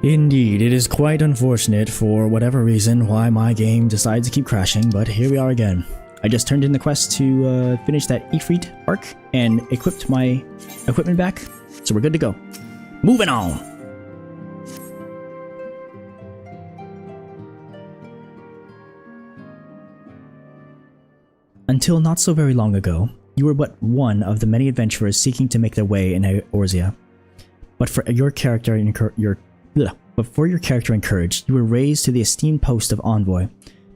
Indeed, it is quite unfortunate for whatever reason why my game decides to keep crashing, but here we are again. I just turned in the quest to finish that Ifrit arc and equipped my equipment back, so we're good to go. Moving on! Until not so very long ago, you were but one of the many adventurers seeking to make their way in Eorzea. But for your character encouraged, you were raised to the esteemed post of envoy.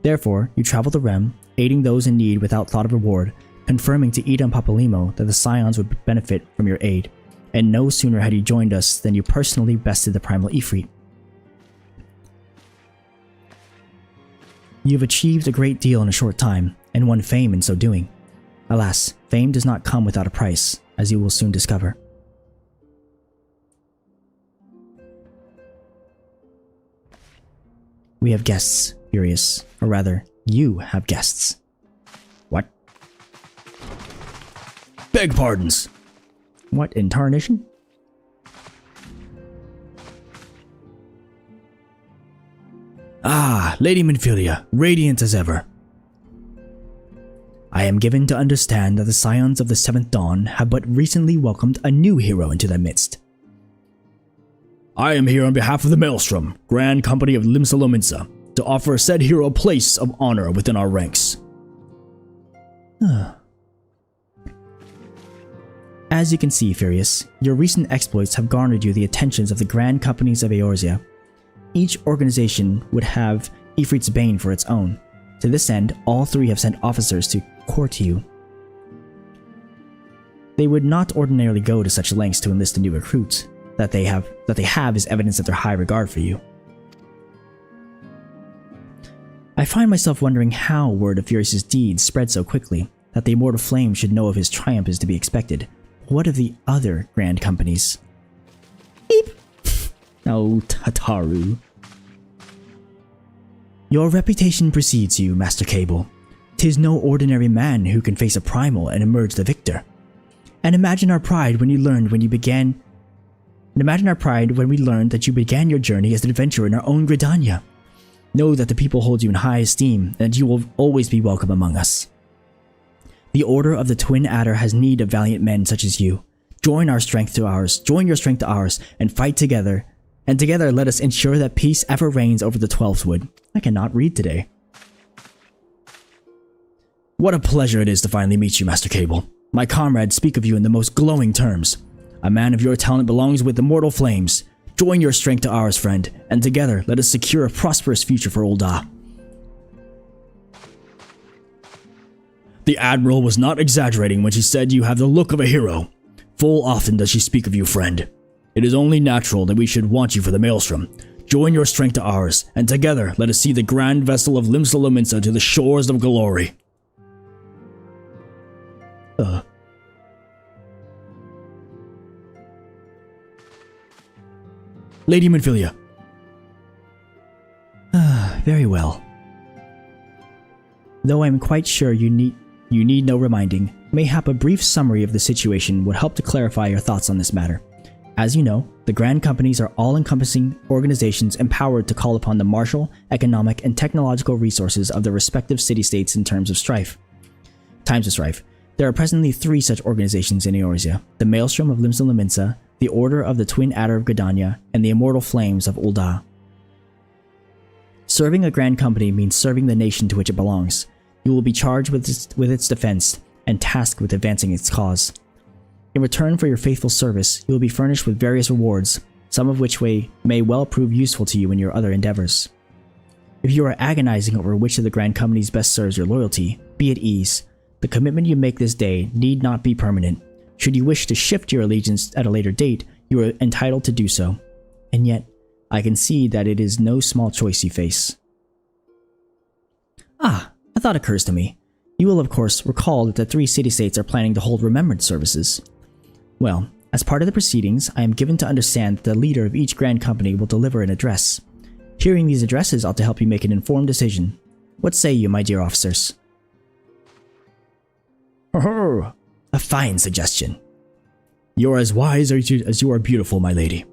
Therefore, you traveled the realm, aiding those in need without thought of reward, confirming to Ida and Papalimo that the Scions would benefit from your aid. And no sooner had you joined us than you personally bested the primal Ifrit. You have achieved a great deal in a short time, and won fame in so doing. Alas, fame does not come without a price, as you will soon discover. We have guests, Furious. Or rather, you have guests. What? Beg pardons! What in tarnation? Ah, Lady Minfilia, radiant as ever. I am given to understand that the Scions of the Seventh Dawn have but recently welcomed a new hero into their midst. I am here on behalf of the Maelstrom, Grand Company of Limsa, to offer said hero a place of honor within our ranks. As you can see, Furious, your recent exploits have garnered you the attentions of the Grand Companies of Eorzea. Each organization would have Ifrit's Bane for its own. To this end, all three have sent officers to court you. They would not ordinarily go to such lengths to enlist a new recruit. That they have is evidence of their high regard for you. I find myself wondering how word of Furious's deeds spread so quickly. That the immortal flame should know of his triumph is to be expected. What of the other grand companies? Beep! Oh, Tataru. Your reputation precedes you, Master Cable. 'Tis no ordinary man who can face a primal and emerge the victor. And imagine our pride when we learned that you began your journey as an adventurer in our own Gridania. Know that the people hold you in high esteem, and that you will always be welcome among us. The Order of the Twin Adder has need of valiant men such as you. Join your strength to ours, and fight together. And together let us ensure that peace ever reigns over the 12th Wood. I cannot read today. What a pleasure it is to finally meet you, Master Cable. My comrades speak of you in the most glowing terms. A man of your talent belongs with the mortal flames. Join your strength to ours, friend, and together let us secure a prosperous future for Ul'dah. The Admiral was not exaggerating when she said you have the look of a hero. Full often does she speak of you, friend. It is only natural that we should want you for the Maelstrom. Join your strength to ours, and together let us see the grand vessel of Limsa to the shores of glory. Lady Minfilia. Very well. Though I am quite sure you need no reminding, mayhap a brief summary of the situation would help to clarify your thoughts on this matter. As you know, the Grand Companies are all-encompassing organizations empowered to call upon the martial, economic, and technological resources of their respective city-states in times of strife. There are presently 3 such organizations in Eorzea: the Maelstrom of Limsa, the Order of the Twin Adder of Gridania, and the Immortal Flames of Ul'dah. Serving a Grand Company means serving the nation to which it belongs. You will be charged with its defense and tasked with advancing its cause. In return for your faithful service, you will be furnished with various rewards, some of which may well prove useful to you in your other endeavors. If you are agonizing over which of the Grand Companies best serves your loyalty, be at ease. The commitment you make this day need not be permanent. Should you wish to shift your allegiance at a later date, you are entitled to do so. And yet, I can see that it is no small choice you face. A thought occurs to me. You will of course recall that the 3 city-states are planning to hold remembrance services. Well, as part of the proceedings, I am given to understand that the leader of each Grand Company will deliver an address. Hearing these addresses ought to help you make an informed decision. What say you, my dear officers? A fine suggestion. You're as wise as you are beautiful, my lady.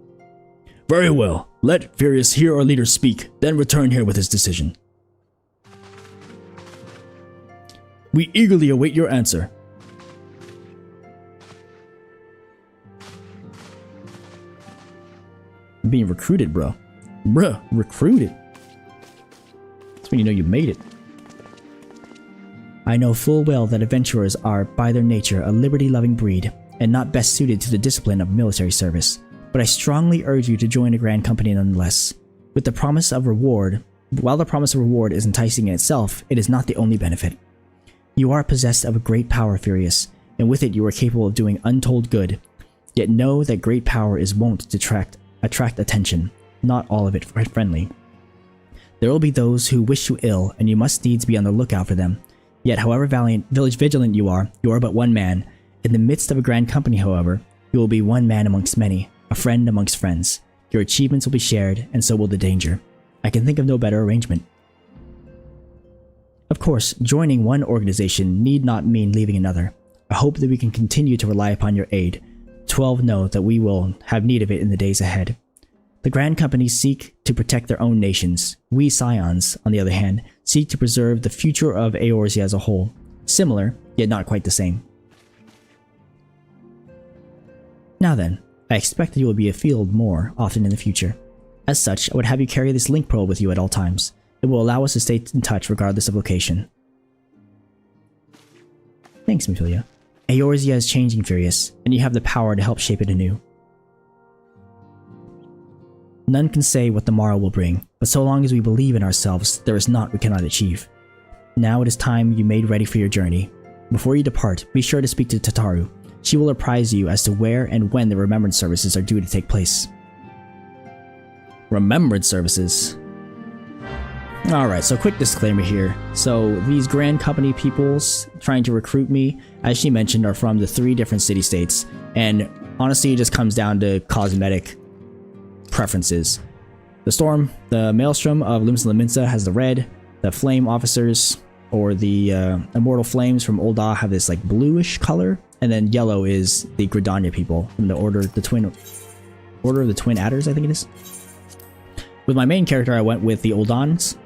Very well. Let Furious hear our leader speak, then return here with his decision. We eagerly await your answer. I'm being recruited, bro. Bruh, recruited. That's when you know you made it. I know full well that adventurers are, by their nature, a liberty-loving breed, and not best suited to the discipline of military service. But I strongly urge you to join a grand company nonetheless. With the promise of reward, while the promise of reward is enticing in itself, it is not the only benefit. You are possessed of a great power, Furious, and with it you are capable of doing untold good. Yet know that great power is wont to attract attention, not all of it friendly. There will be those who wish you ill, and you must needs be on the lookout for them. Yet however vigilant you are but one man. In the midst of a grand company, however, you will be one man amongst many, a friend amongst friends. Your achievements will be shared, and so will the danger. I can think of no better arrangement. Of course, joining one organization need not mean leaving another. I hope that we can continue to rely upon your aid. 12 know that we will have need of it in the days ahead. The grand companies seek to protect their own nations. We Scions, on the other hand, seek to preserve the future of Eorzea as a whole. Similar, yet not quite the same. Now then, I expect that you will be afield more often in the future. As such, I would have you carry this link probe with you at all times. It will allow us to stay in touch regardless of location. Thanks, Mephilia. Eorzea is changing, Furious, and you have the power to help shape it anew. None can say what the morrow will bring, but so long as we believe in ourselves, there is naught we cannot achieve. Now it is time you made ready for your journey. Before you depart, be sure to speak to Tataru. She will apprise you as to where and when the remembrance services are due to take place. Remembrance services? Alright, so quick disclaimer here. So these Grand Company peoples trying to recruit me, as she mentioned, are from the 3 different city-states, and honestly it just comes down to cosmetic preferences. The Maelstrom of Limsa Laminsa has the red, the Flame Officers, or the Immortal Flames from Ul'dah have this like bluish color, and then yellow is the Gridania people from the Order of the Twin Adders, I think it is. With my main character, I went with the Uldanians,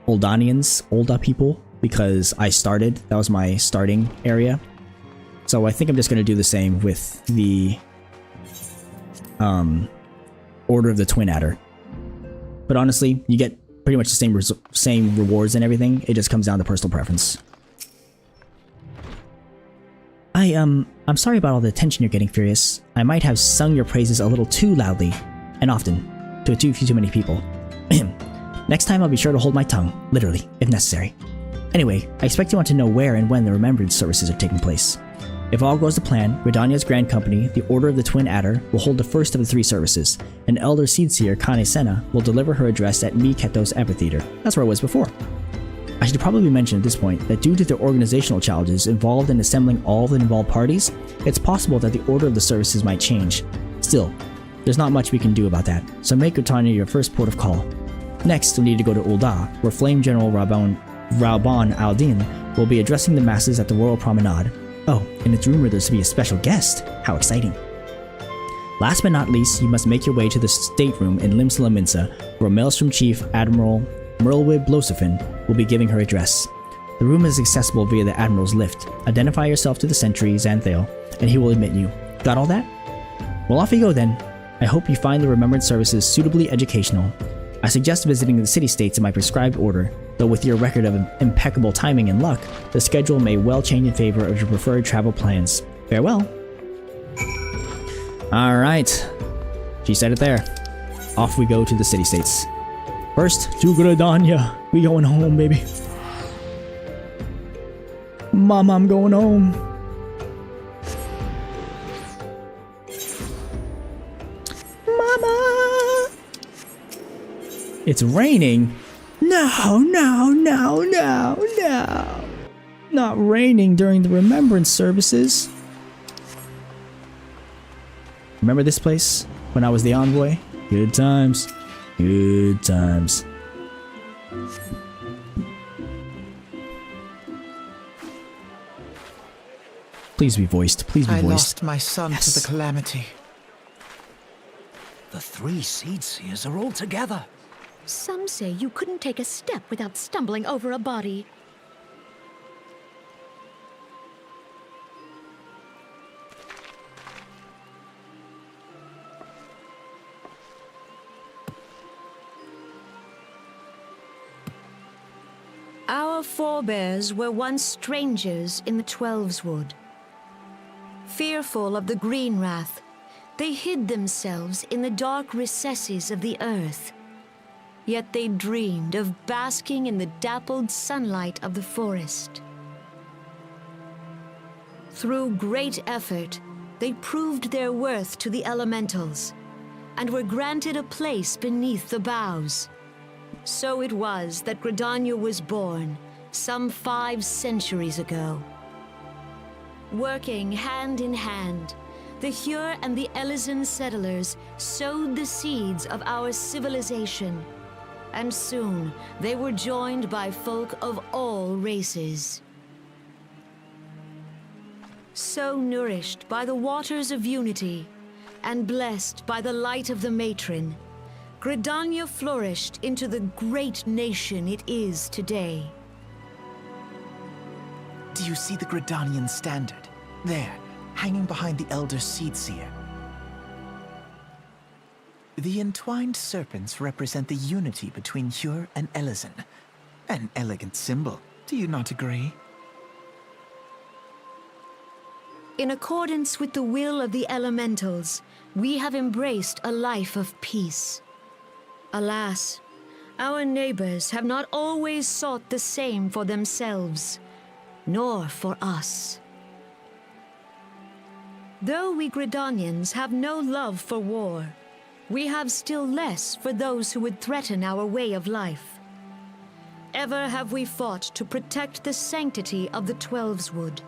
Ul'dah people, because I started. That was my starting area. So I think I'm just going to do the same with the Order of the Twin Adder. But honestly, you get pretty much the same rewards and everything. It just comes down to personal preference. I'm sorry about all the attention you're getting, Furious. I might have sung your praises a little too loudly, and often, to too many people. Next time I'll be sure to hold my tongue, literally, if necessary. Anyway, I expect you want to know where and when the remembrance services are taking place. If all goes to plan, Redania's Grand Company, the Order of the Twin Adder, will hold the first of the 3 services, and Elder Seedseer Kane Senna will deliver her address at Mi Keto's amphitheater. That's where I was before. I should probably mention at this point that due to the organizational challenges involved in assembling all the involved parties, it's possible that the order of the services might change. Still, there's not much we can do about that, so make Gridania your first port of call. Next, you'll need to go to Ul'dah, where Flame General Rauban al-Din will be addressing the masses at the Royal Promenade. Oh, and it's rumored there's to be a special guest. How exciting. Last but not least, you must make your way to the stateroom in Limsa Laminsa, where Maelstrom Chief Admiral Merlwib Blosophin will be giving her address. The room is accessible via the Admiral's lift. Identify yourself to the sentry, Xanthael, and he will admit you. Got all that? Well, off you go then. I hope you find the remembrance services suitably educational. I suggest visiting the city-states in my prescribed order, though with your record of impeccable timing and luck, the schedule may well change in favor of your preferred travel plans. Farewell. Alright. She said it there. Off we go to the city-states. First, to Gridania. We going home, baby. Mom, I'm going home. Mama! It's raining? No. Not raining during the remembrance services. Remember this place? When I was the envoy? Good times. Good times. Please be voiced. Please be voiced. I lost my son to the calamity. The The 3 Seed Seers are all together. Some say you couldn't take a step without stumbling over a body. Our forebears were once strangers in the Twelveswood. Fearful of the Green Wrath, they hid themselves in the dark recesses of the earth. Yet they dreamed of basking in the dappled sunlight of the forest. Through great effort, they proved their worth to the elementals, and were granted a place beneath the boughs. So it was that Gridania was born, some 5 centuries ago. Working hand in hand, the Hyur and the Elysian settlers sowed the seeds of our civilization, and soon they were joined by folk of all races. So nourished by the waters of unity, and blessed by the light of the matron, Gridania flourished into the great nation it is today. Do you see the Gridanian standard? There, hanging behind the Elder Seedseer. The entwined serpents represent the unity between Hyur and Elysian. An elegant symbol, do you not agree? In accordance with the will of the elementals, we have embraced a life of peace. Alas, our neighbors have not always sought the same for themselves, nor for us. Though we Gridanians have no love for war, we have still less for those who would threaten our way of life. Ever have we fought to protect the sanctity of the Twelveswood.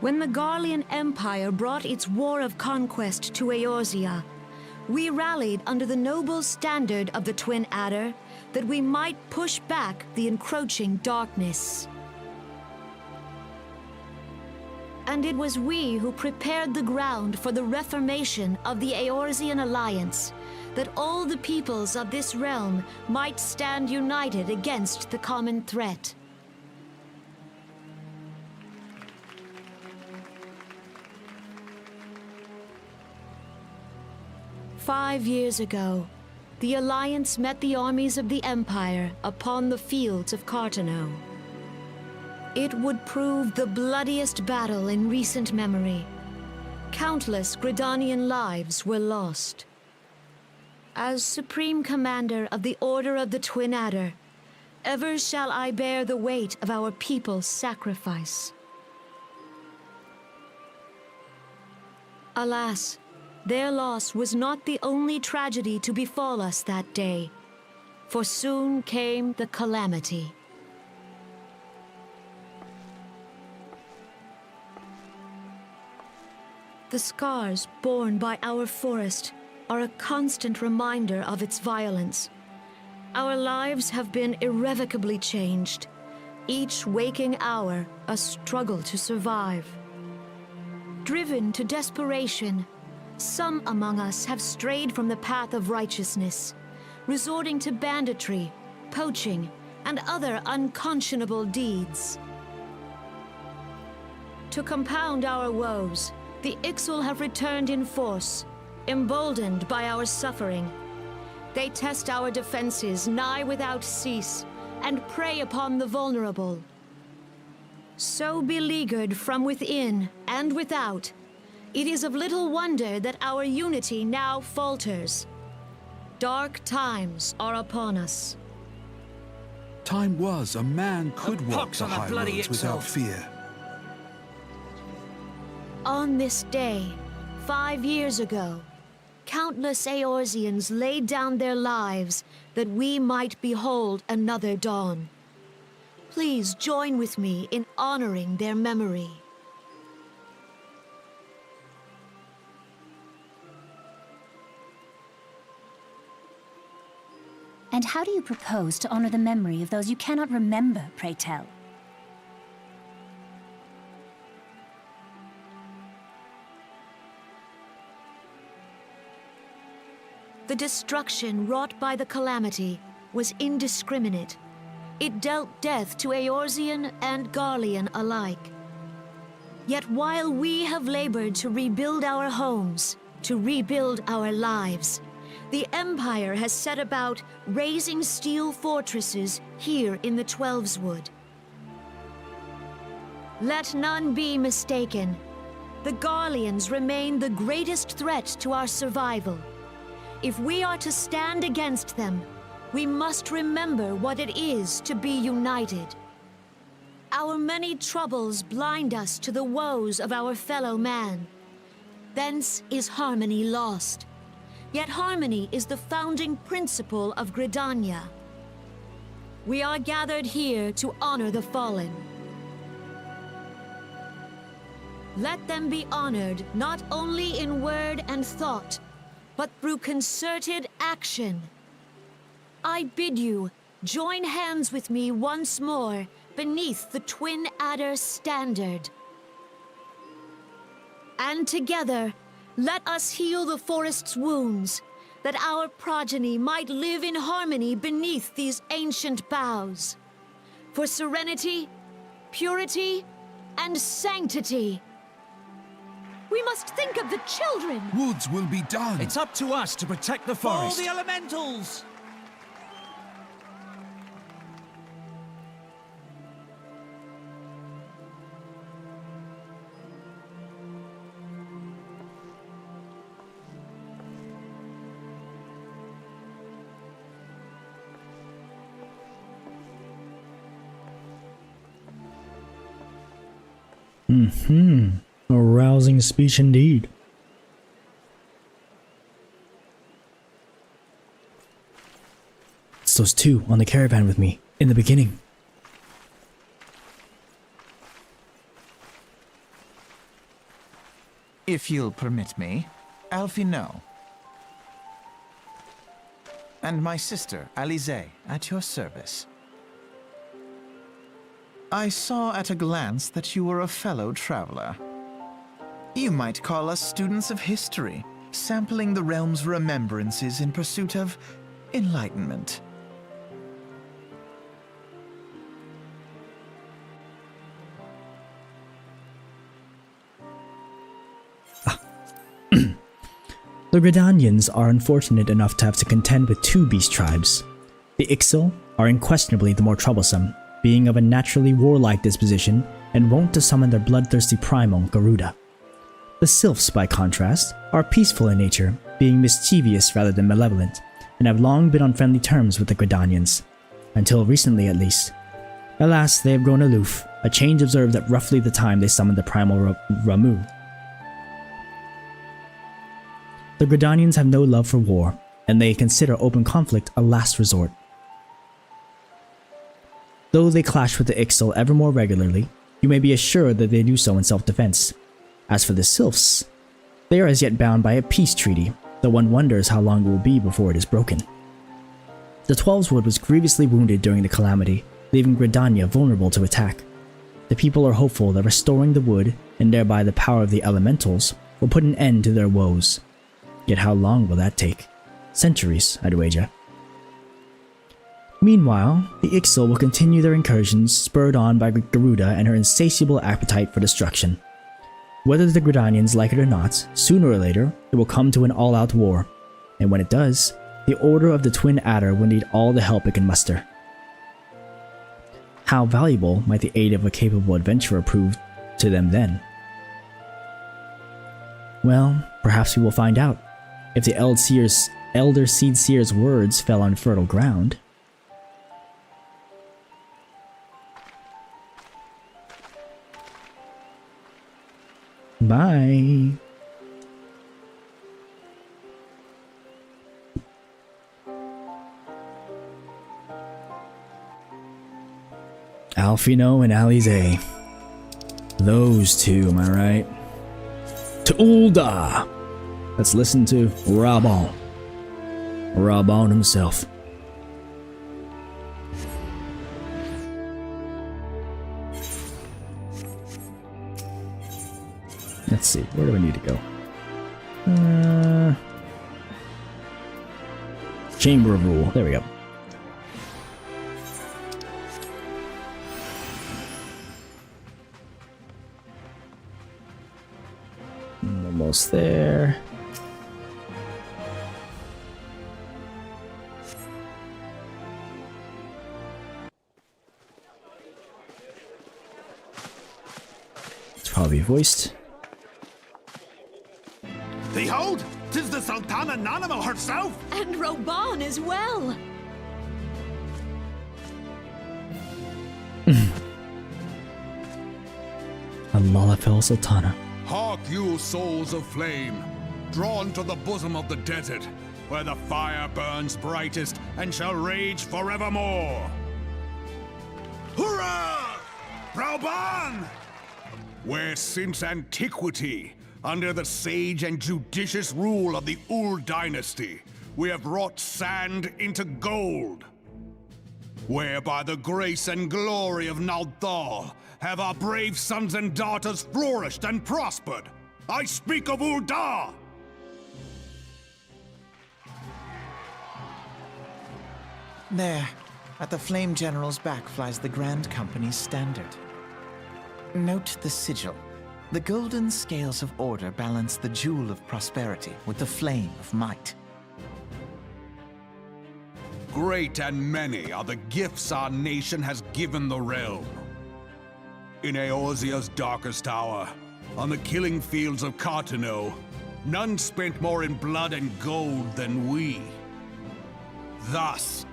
When the Garlean Empire brought its war of conquest to Eorzea, we rallied under the noble standard of the Twin Adder that we might push back the encroaching darkness. And it was we who prepared the ground for the reformation of the Eorzean Alliance, that all the peoples of this realm might stand united against the common threat. "5 years ago, the Alliance met the armies of the Empire upon the fields of Cartano. It would prove the bloodiest battle in recent memory. Countless Gridanian lives were lost. As Supreme Commander of the Order of the Twin Adder, ever shall I bear the weight of our people's sacrifice. Alas, their loss was not the only tragedy to befall us that day, for soon came the calamity. The scars borne by our forest are a constant reminder of its violence. Our lives have been irrevocably changed, each waking hour a struggle to survive. Driven to desperation, some among us have strayed from the path of righteousness, resorting to banditry, poaching, and other unconscionable deeds. To compound our woes, the Ixal have returned in force, emboldened by our suffering. They test our defenses nigh without cease, and prey upon the vulnerable. So beleaguered from within and without, it is of little wonder that our unity now falters. Dark times are upon us. Time was a man could walk pox the on that high bloody roads Ixal. without fear. On this day, 5 years ago, countless Eorzeans laid down their lives that we might behold another dawn. Please join with me in honoring their memory. And how do you propose to honor the memory of those you cannot remember, pray tell? The destruction wrought by the calamity was indiscriminate. It dealt death to Eorzean and Garlean alike. Yet while we have labored to rebuild our homes, to rebuild our lives, the Empire has set about raising steel fortresses here in the Twelveswood. Let none be mistaken. The Garleans remain the greatest threat to our survival. If we are to stand against them, we must remember what it is to be united. Our many troubles blind us to the woes of our fellow man. Thence is harmony lost. Yet harmony is the founding principle of Gridania. We are gathered here to honor the fallen. Let them be honored not only in word and thought, but through concerted action. I bid you join hands with me once more beneath the Twin Adder's standard. And together, let us heal the forest's wounds, that our progeny might live in harmony beneath these ancient boughs. For serenity, purity, and sanctity. We must think of the children! Woods will be done. It's up to us to protect the All forest. the elementals! A rousing speech indeed. It's those two on the caravan with me, in the beginning. If you'll permit me, Alfie no. And my sister, Alize, at your service. I saw at a glance that you were a fellow traveler. You might call us students of history, sampling the realm's remembrances in pursuit of enlightenment. The Gridanians are unfortunate enough to have to contend with two beast tribes. The Ixil are unquestionably the more troublesome, being of a naturally warlike disposition and wont to summon their bloodthirsty primal, Garuda. The Sylphs, by contrast, are peaceful in nature, being mischievous rather than malevolent, and have long been on friendly terms with the Gridanians, until recently at least. Alas, they have grown aloof, a change observed at roughly the time they summoned the primal Ramu. The Gridanians have no love for war, and they consider open conflict a last resort. Though they clash with the Ixil ever more regularly, you may be assured that they do so in self-defense. As for the Sylphs, they are as yet bound by a peace treaty, though one wonders how long it will be before it is broken. The Twelveswood was grievously wounded during the calamity, leaving Gridania vulnerable to attack. The people are hopeful that restoring the wood, and thereby the power of the elementals, will put an end to their woes. Yet how long will that take? Centuries, I'd wager. Meanwhile, the Ixil will continue their incursions, spurred on by Garuda and her insatiable appetite for destruction. Whether the Gridanians like it or not, sooner or later, it will come to an all-out war, and when it does, the Order of the Twin Adder will need all the help it can muster. How valuable might the aid of a capable adventurer prove to them then? Well, perhaps we will find out, if the Elder Seed Seer's words fell on fertile ground. Bye. Alfino and Alize. Those two, am I right? To Ulda! Let's listen to Reborn. Reborn himself. Let's see, where do I need to go? Chamber of Rule. There we go. Almost there. It's probably voiced. Behold, 'tis the Sultana Nanimo herself! And Reborn as well! A Lalafell Sultana. Hark you, souls of flame, drawn to the bosom of the desert, where the fire burns brightest and shall rage forevermore. Hurrah! Reborn! Where since antiquity, under the sage and judicious rule of the Ul dynasty, we have wrought sand into gold. Where by the grace and glory of Naldal have our brave sons and daughters flourished and prospered. I speak of Ul'dah! There, at the Flame General's back flies the Grand Company's standard. Note the sigil. The golden scales of order balance the jewel of prosperity with the flame of might. Great and many are the gifts our nation has given the realm. In Eorzea's darkest hour, on the killing fields of Cartano, none spent more in blood and gold than we. Thus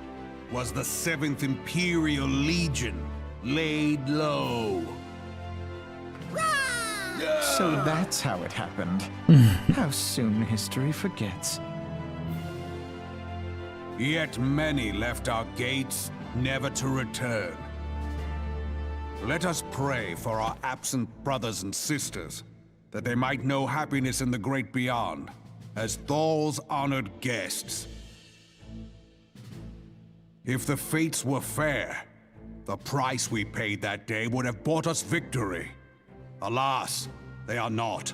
was the 7th Imperial Legion laid low. So that's how it happened. How soon history forgets. Yet many left our gates, never to return. Let us pray for our absent brothers and sisters, that they might know happiness in the great beyond, as Thal's honored guests. If the fates were fair, the price we paid that day would have bought us victory. Alas, they are not.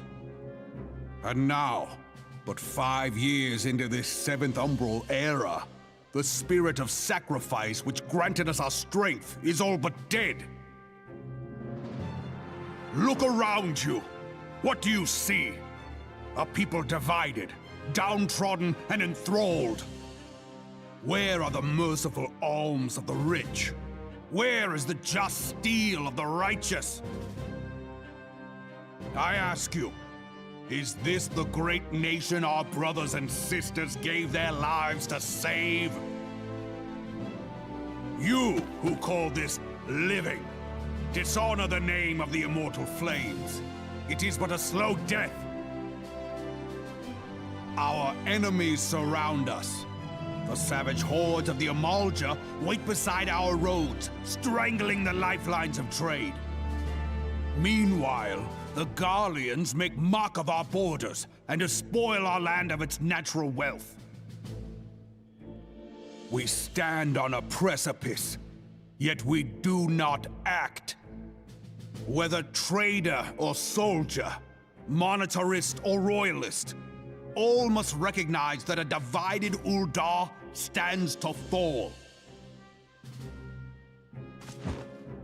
And now, but 5 years into this 7th Umbral era, the spirit of sacrifice which granted us our strength is all but dead. Look around you. What do you see? A people divided, downtrodden, and enthralled. Where are the merciful alms of the rich? Where is the just steel of the righteous? I ask you, is this the great nation our brothers and sisters gave their lives to save? You who call this living, dishonor the name of the immortal flames. It is but a slow death. Our enemies surround us. The savage hordes of the Amalja wait beside our roads, strangling the lifelines of trade. Meanwhile, the Garleans make mock of our borders and despoil our land of its natural wealth. We stand on a precipice, yet we do not act. Whether trader or soldier, monetarist or royalist, all must recognize that a divided Ul'dah stands to fall.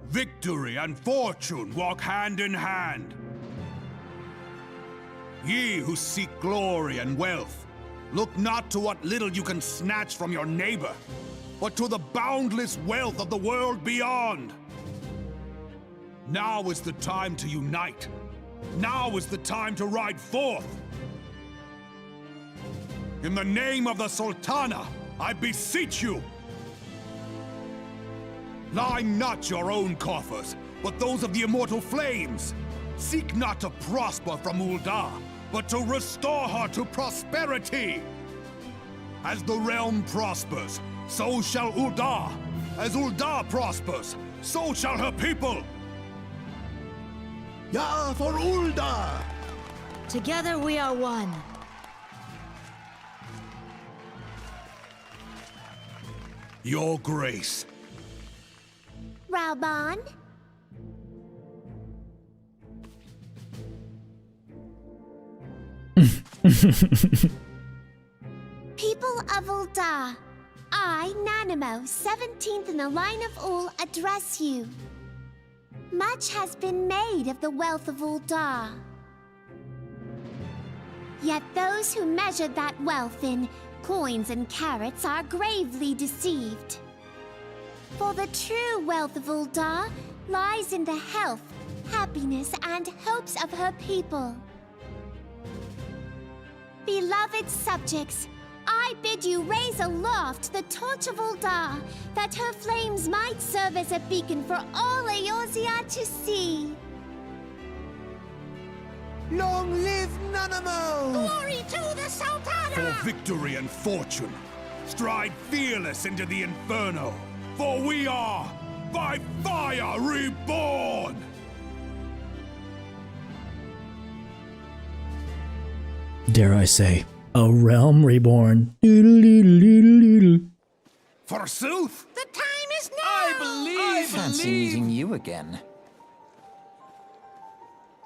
Victory and fortune walk hand in hand. Ye who seek glory and wealth, look not to what little you can snatch from your neighbor, but to the boundless wealth of the world beyond. Now is the time to unite. Now is the time to ride forth. In the name of the Sultana, I beseech you. Line not your own coffers, but those of the immortal flames. Seek not to prosper from Ul'dah, but to restore her to prosperity. As the realm prospers, so shall Ul'dah. As Ul'dah prospers, so shall her people. Ya for Ul'dah! Together we are one. Your Grace. Reborn? People of Ul'dah, I, Nanimo, 17th in the line of Ul, address you. Much has been made of the wealth of Uldar. Yet those who measured that wealth in coins and carats are gravely deceived. For the true wealth of Uldar lies in the health, happiness, and hopes of her people. Beloved subjects, I bid you raise aloft the torch of Uldar, that her flames might serve as a beacon for all Eorzea to see. Long live Nanamo! Glory to the Sultana! For victory and fortune, stride fearless into the inferno, for we are, by fire, reborn! Dare I say, a realm reborn. Doodle-doodle-doodle-doodle. Forsooth! The time is now! Fancy meeting you again.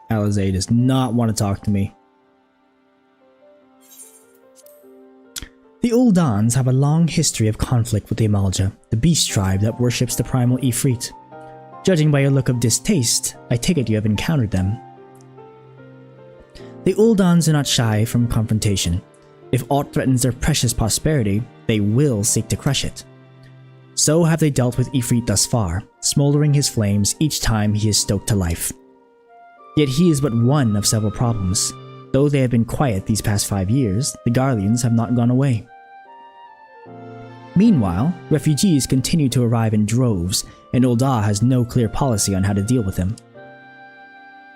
Alizé does not want to talk to me. The Uldans have a long history of conflict with the Amalja, the beast tribe that worships the primal Ifrit. Judging by your look of distaste, I take it you have encountered them. The Uldans are not shy from confrontation. If aught threatens their precious prosperity, they will seek to crush it. So have they dealt with Ifrit thus far, smoldering his flames each time he is stoked to life. Yet he is but one of several problems. Though they have been quiet these past 5 years, the Garleans have not gone away. Meanwhile, refugees continue to arrive in droves, and Uldar has no clear policy on how to deal with them.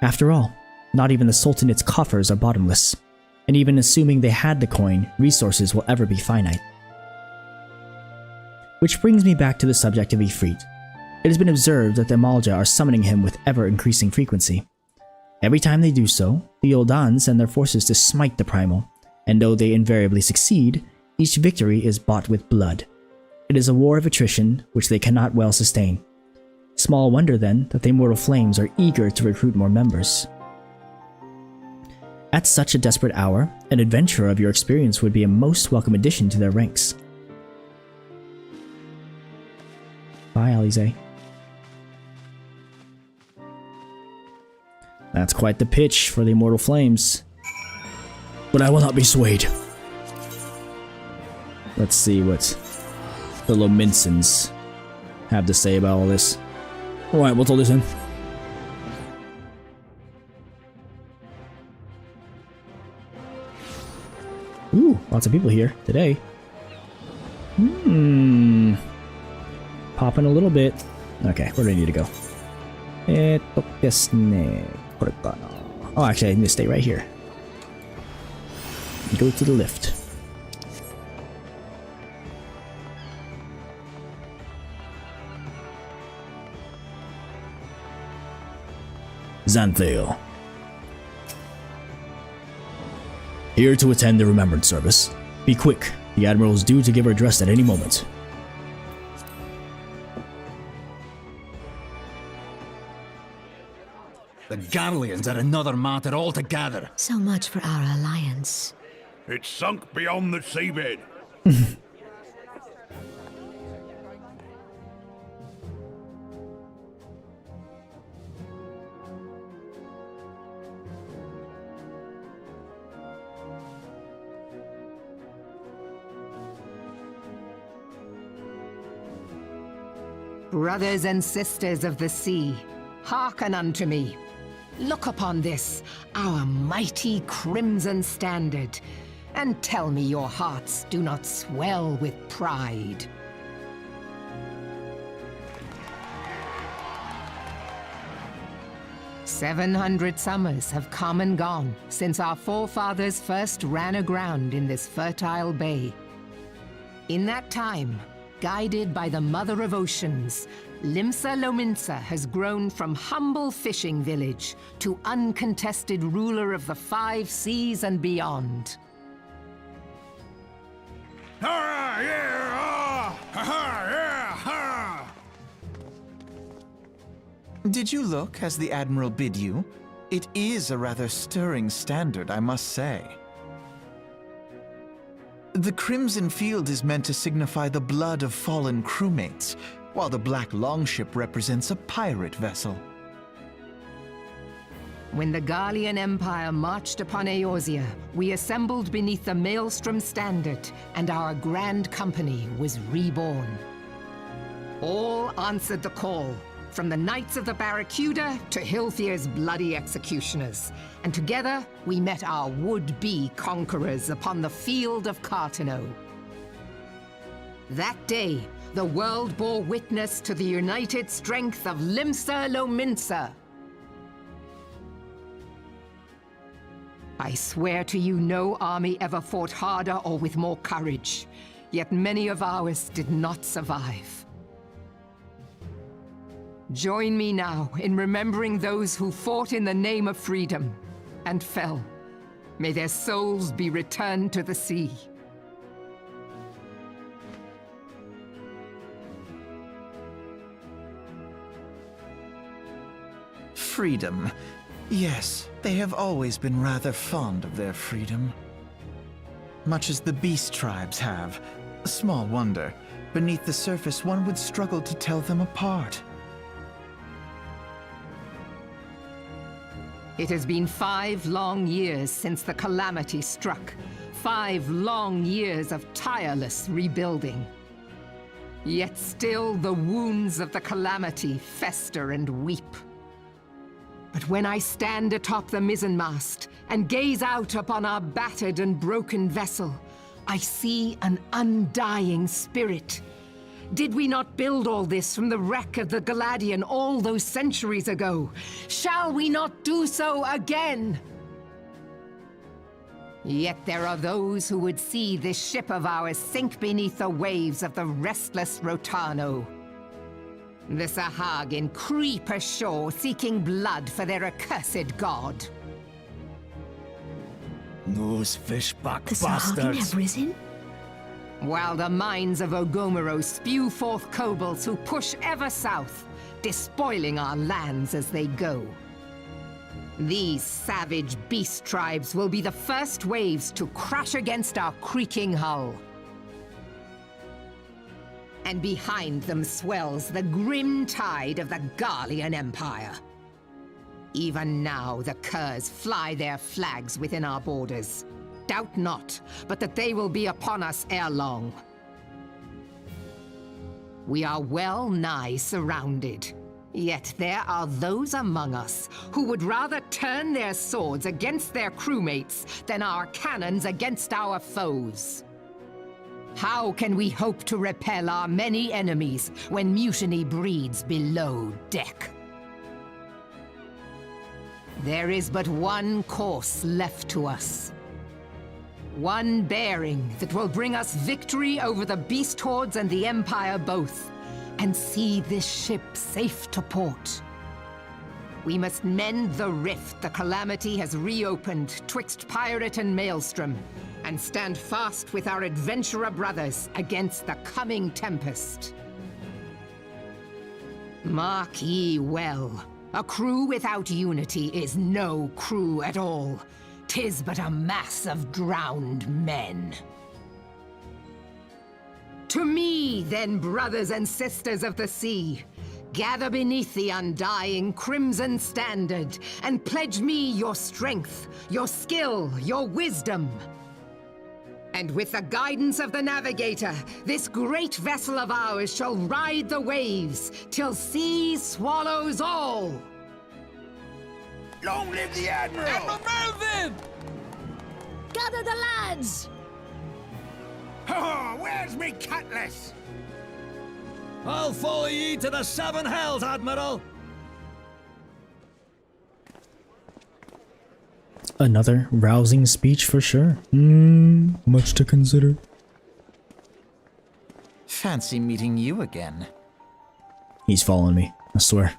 After all, not even the Sultanate's coffers are bottomless, and even assuming they had the coin, resources will ever be finite. Which brings me back to the subject of Ifrit. It has been observed that the Amalja are summoning him with ever-increasing frequency. Every time they do so, the Uldans send their forces to smite the primal, and though they invariably succeed, each victory is bought with blood. It is a war of attrition which they cannot well sustain. Small wonder then that the Immortal Flames are eager to recruit more members. At such a desperate hour, an adventurer of your experience would be a most welcome addition to their ranks. Bye, Alizé. That's quite the pitch for the Immortal Flames. But I will not be swayed. Let's see what the Lominsons have to say about all this. Alright, we'll throw this in. Ooh, lots of people here today. Popping a little bit. Okay, where do I need to go? Oh, actually, I need to stay right here. Go to the lift. Xanthael. Here to attend the remembrance service. Be quick, the Admiral is due to give her address at any moment. The Garleans are another matter altogether. So much for our alliance. It's sunk beyond the seabed. Brothers and sisters of the sea, hearken unto me. Look upon this, our mighty crimson standard, and tell me your hearts do not swell with pride. "700 summers have come and gone since our forefathers first ran aground in this fertile bay. In that time, guided by the Mother of Oceans, Limsa Lominsa has grown from humble fishing village to uncontested ruler of the 5 seas and beyond. Did you look as the Admiral bid you? It is a rather stirring standard, I must say. The crimson field is meant to signify the blood of fallen crewmates, while the black longship represents a pirate vessel. When the Gallian Empire marched upon Eorzea, we assembled beneath the Maelstrom standard, and our grand company was reborn. All answered the call, from the Knights of the Barracuda to Hilfir's bloody executioners, and together we met our would-be conquerors upon the field of Cartano. That day, the world bore witness to the united strength of Limsa Lominsa. I swear to you, no army ever fought harder or with more courage, yet many of ours did not survive. Join me now in remembering those who fought in the name of freedom and fell. May their souls be returned to the sea. Freedom. Yes, they have always been rather fond of their freedom. Much as the beast tribes have. Small wonder. Beneath the surface, one would struggle to tell them apart. It has been 5 long years since the calamity struck. 5 long years of tireless rebuilding. Yet still the wounds of the calamity fester and weep. But when I stand atop the mizzenmast and gaze out upon our battered and broken vessel, I see an undying spirit. Did we not build all this from the wreck of the Galadian all those centuries ago? Shall we not do so again? Yet there are those who would see this ship of ours sink beneath the waves of the restless Rotano. The Sahagin creep ashore seeking blood for their accursed god. Those fishback The Sahagin have risen? While the mines of Ogomoro spew forth kobolds who push ever south, despoiling our lands as they go. These savage beast tribes will be the first waves to crash against our creaking hull. And behind them swells the grim tide of the Gallian Empire. Even now the curs fly their flags within our borders. Doubt not, but that they will be upon us ere long. We are well nigh surrounded. Yet there are those among us who would rather turn their swords against their crewmates than our cannons against our foes. How can we hope to repel our many enemies when mutiny breeds below deck? There is but one course left to us. One bearing that will bring us victory over the beast hordes and the Empire both, and see this ship safe to port. We must mend the rift the calamity has reopened twixt pirate and maelstrom, and stand fast with our adventurer brothers against the coming tempest. Mark ye well, a crew without unity is no crew at all. 'Tis but a mass of drowned men. To me, then, brothers and sisters of the sea, gather beneath the undying crimson standard, and pledge me your strength, your skill, your wisdom. And with the guidance of the navigator, this great vessel of ours shall ride the waves, till sea swallows all. Long live the Admiral! Admiral Melvin! Gather the lads! Oh, where's me cutlass? I'll follow ye to the 7 hells, Admiral! Another rousing speech for sure. Much to consider. Fancy meeting you again. He's following me, I swear.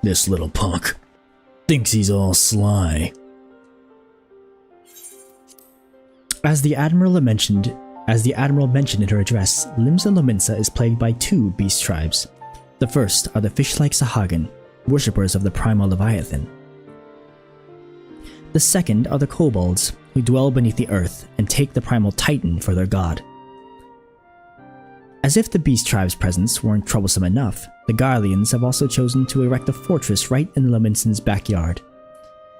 This little punk thinks he's all sly. As the Admiral mentioned in her address, Limsa Lominsa is plagued by 2 beast tribes. The first are the fish-like Sahagin, worshippers of the primal Leviathan. The second are the kobolds, who dwell beneath the earth and take the primal Titan for their god. As if the beast tribe's presence weren't troublesome enough, the Garleans have also chosen to erect a fortress right in the Laminson's backyard.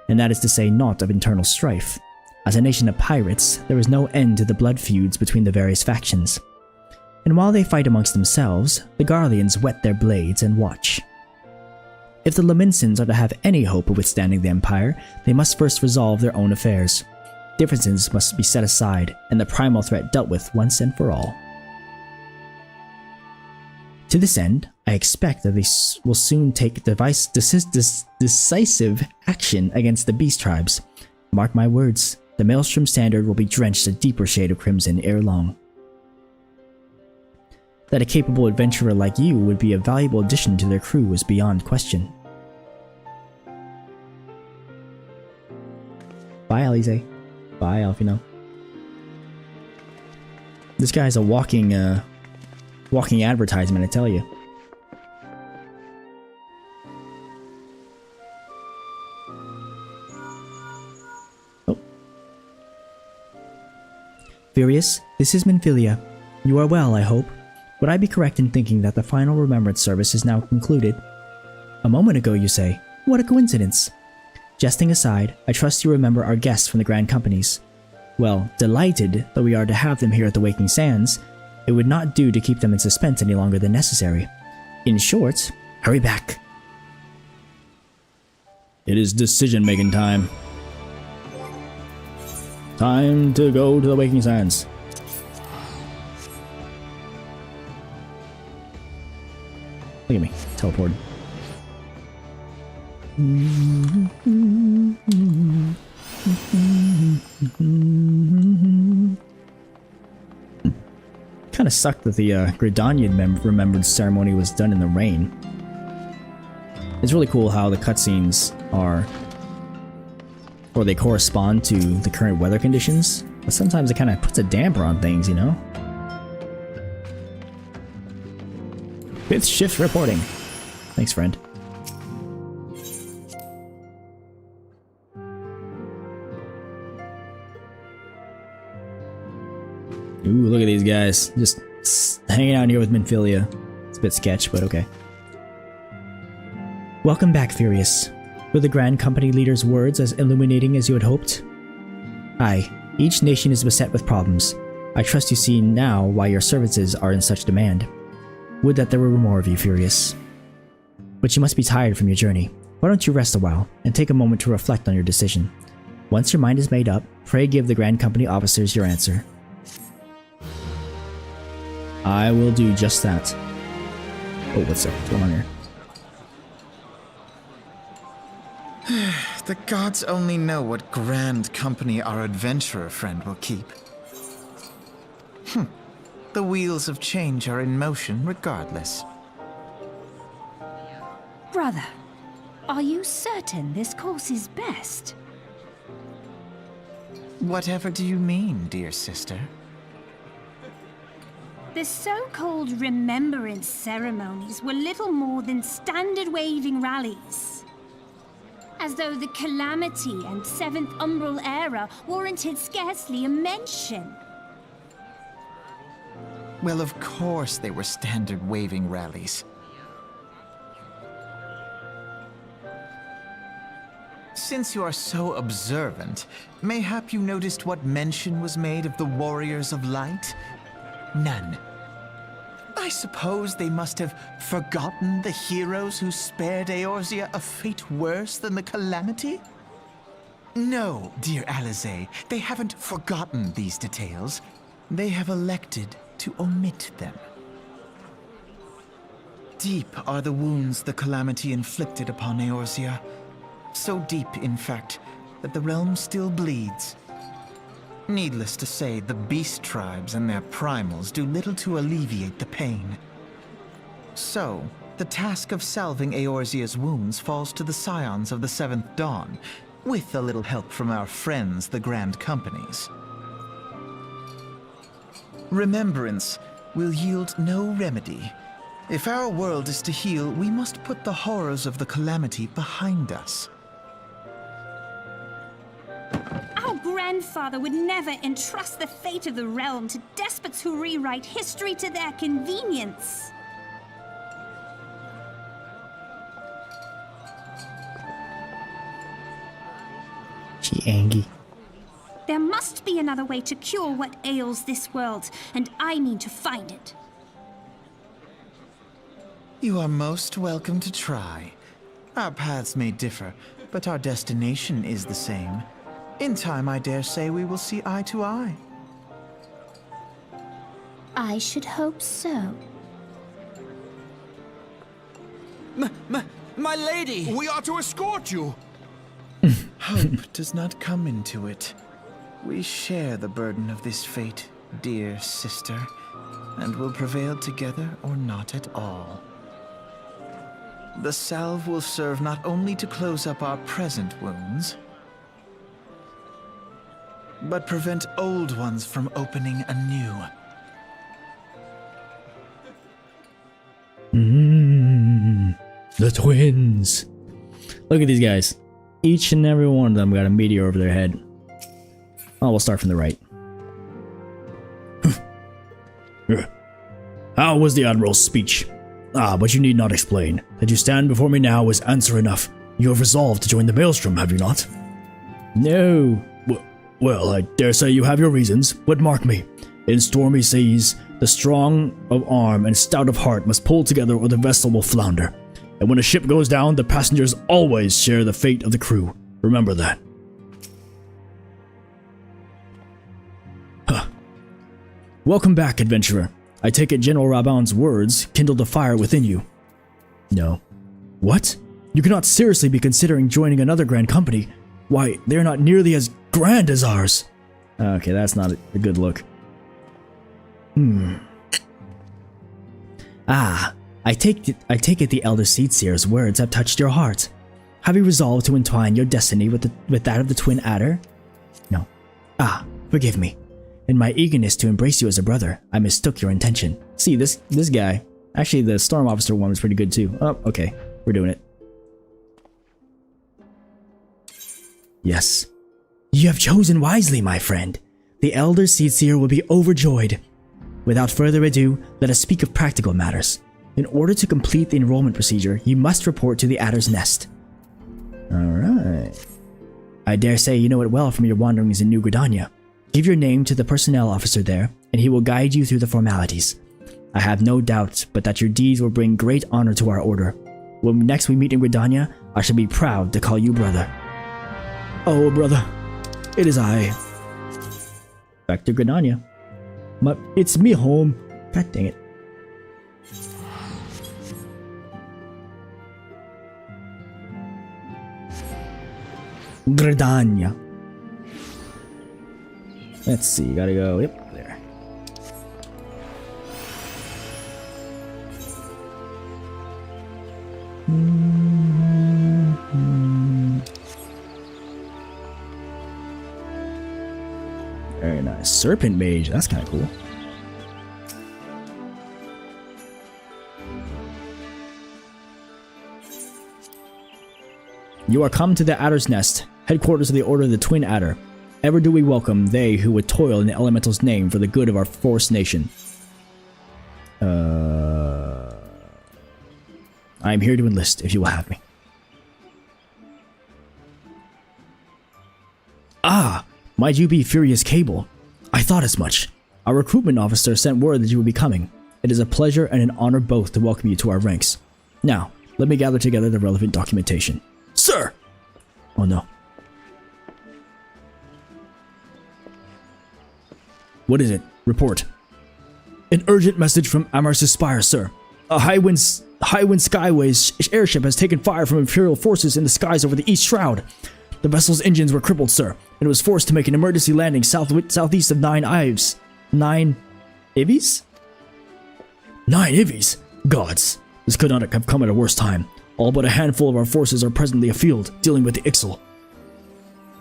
And that is to say naught of internal strife. As a nation of pirates, there is no end to the blood feuds between the various factions. And while they fight amongst themselves, the Garleans whet their blades and watch. If the Laminsons are to have any hope of withstanding the Empire, they must first resolve their own affairs. Differences must be set aside, and the primal threat dealt with once and for all. To this end, I expect that they will soon take decisive action against the beast tribes. Mark my words, the Maelstrom Standard will be drenched a deeper shade of crimson ere long. That a capable adventurer like you would be a valuable addition to their crew was beyond question. Bye, Alize. Bye, Alfino. This guy's a walking advertisement, I tell you. Oh. Furious, this is Minfilia. You are well, I hope. Would I be correct in thinking that the final remembrance service is now concluded? A moment ago, you say. What a coincidence. Jesting aside, I trust you remember our guests from the Grand Companies. Well, delighted that we are to have them here at the Waking Sands, it would not do to keep them in suspense any longer than necessary. In short, hurry back. It is decision-making time. Time to go to the Waking Sands. Look at me, teleporting. Kind of sucked that the Gridanian remembrance ceremony was done in the rain. It's really cool how the cutscenes are, or they correspond to the current weather conditions, but sometimes it kind of puts a damper on things, you know? Fifth shift reporting. Thanks, friend. Ooh, look at these guys. Just hanging out here with Minfilia. It's a bit sketch, but okay. Welcome back, Furious. Were the Grand Company leader's words as illuminating as you had hoped? Aye, each nation is beset with problems. I trust you see now why your services are in such demand. Would that there were more of you, Furious. But you must be tired from your journey. Why don't you rest a while, and take a moment to reflect on your decision. Once your mind is made up, pray give the Grand Company officers your answer. I will do just that. Oh, what's up? What's going on here? The gods only know what grand company our adventurer friend will keep. The wheels of change are in motion regardless. Brother, are you certain this course is best? Whatever do you mean, dear sister? The so-called remembrance ceremonies were little more than standard waving rallies. As though the Calamity and Seventh Umbral Era warranted scarcely a mention. Well, of course they were standard waving rallies. Since you are so observant, mayhap you noticed what mention was made of the Warriors of Light? None. I suppose they must have forgotten the heroes who spared Eorzea a fate worse than the Calamity? No, dear Alize, they haven't forgotten these details. They have elected to omit them. Deep are the wounds the Calamity inflicted upon Eorzea. So deep, in fact, that the realm still bleeds. Needless to say, the beast tribes and their primals do little to alleviate the pain. So, the task of salving Eorzea's wounds falls to the scions of the Seventh Dawn, with a little help from our friends, the Grand Companies. Remembrance will yield no remedy. If our world is to heal, we must put the horrors of the Calamity behind us. Our Grand grandfather would never entrust the fate of the realm to despots who rewrite history to their convenience. She angry. There must be another way to cure what ails this world, and I mean to find it. You are most welcome to try. Our paths may differ, but our destination is the same. In time, I dare say we will see eye to eye. I should hope so. My lady! We are to escort you! Hope does not come into it. We share the burden of this fate, dear sister, and will prevail together or not at all. The salve will serve not only to close up our present wounds, but prevent old ones from opening anew. The twins. Look at these guys. Each and every one of them got a meteor over their head. Oh, we'll start from the right. How was the Admiral's speech? Ah, but you need not explain. That you stand before me now is answer enough. You have resolved to join the Maelstrom, have you not? No. Well, I dare say you have your reasons, but mark me. In stormy seas, the strong of arm and stout of heart must pull together or the vessel will flounder. And when a ship goes down, the passengers always share the fate of the crew. Remember that. Huh. Welcome back, adventurer. I take it General Raban's words kindled a fire within you. No. What? You cannot seriously be considering joining another grand company. Why, they are not nearly as grand as ours. Okay, that's not a good look. Ah, I take it the Elder Seedseer's words have touched your heart. Have you resolved to entwine your destiny with that of the Twin Adder? No. Ah, forgive me. In my eagerness to embrace you as a brother, I mistook your intention. See, this guy. Actually, the Storm Officer one was pretty good too. Oh, okay. We're doing it. Yes. You have chosen wisely, my friend. The Elder Seedseer will be overjoyed. Without further ado, let us speak of practical matters. In order to complete the enrollment procedure, you must report to the Adder's Nest. Alright. I dare say you know it well from your wanderings in New Gridania. Give your name to the personnel officer there, and he will guide you through the formalities. I have no doubt but that your deeds will bring great honor to our order. When next we meet in Gridania, I shall be proud to call you brother. Oh, brother. It is I. Back to Gridania. But it's me home. God dang it. Gridania. Let's see, gotta go, yep, there. Very nice. Serpent Mage, that's kind of cool. You are come to the Adder's Nest, headquarters of the Order of the Twin Adder. Ever do we welcome they who would toil in the Elemental's name for the good of our forest nation. I am here to enlist, if you will have me. Ah, might you be Furious Cable? I thought as much. Our recruitment officer sent word that you would be coming. It is a pleasure and an honor both to welcome you to our ranks. Now, let me gather together the relevant documentation. Sir! Oh no. What is it? Report. An urgent message from Amherst's Spire, sir. A Highwind Skyways airship has taken fire from Imperial forces in the skies over the East Shroud. The vessel's engines were crippled, sir, and it was forced to make an emergency landing southeast of 9 Ives. 9 Ivies? 9 Ivies? Gods, this could not have come at a worse time. All but a handful of our forces are presently afield, dealing with the Ixal.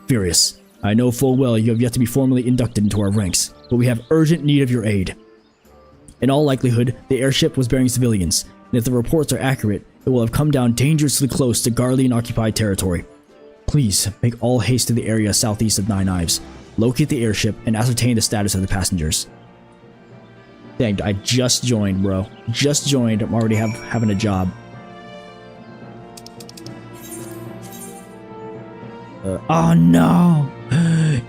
Furious, I know full well you have yet to be formally inducted into our ranks, but we have urgent need of your aid. In all likelihood, the airship was bearing civilians, and if the reports are accurate, it will have come down dangerously close to Garlean-occupied territory. Please, make all haste to the area southeast of 9 Ives. locate the airship, and ascertain the status of the passengers. Dang, I just joined, bro. Just joined. I'm already having a job. Oh no!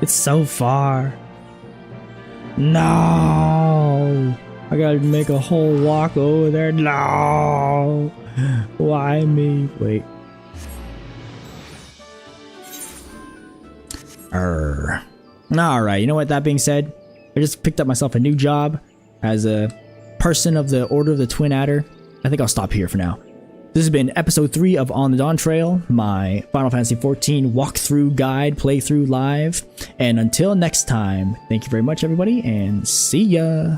It's so far. No! I gotta make a whole walk over there. No! Why me? Wait. Alright, you know what? That being said, I just picked up myself a new job as a person of the Order of the Twin Adder. I think I'll stop here for now. This has been episode 3 of On the Dawntrail, my Final Fantasy XIV walkthrough guide playthrough live. And until next time, thank you very much, everybody, and see ya!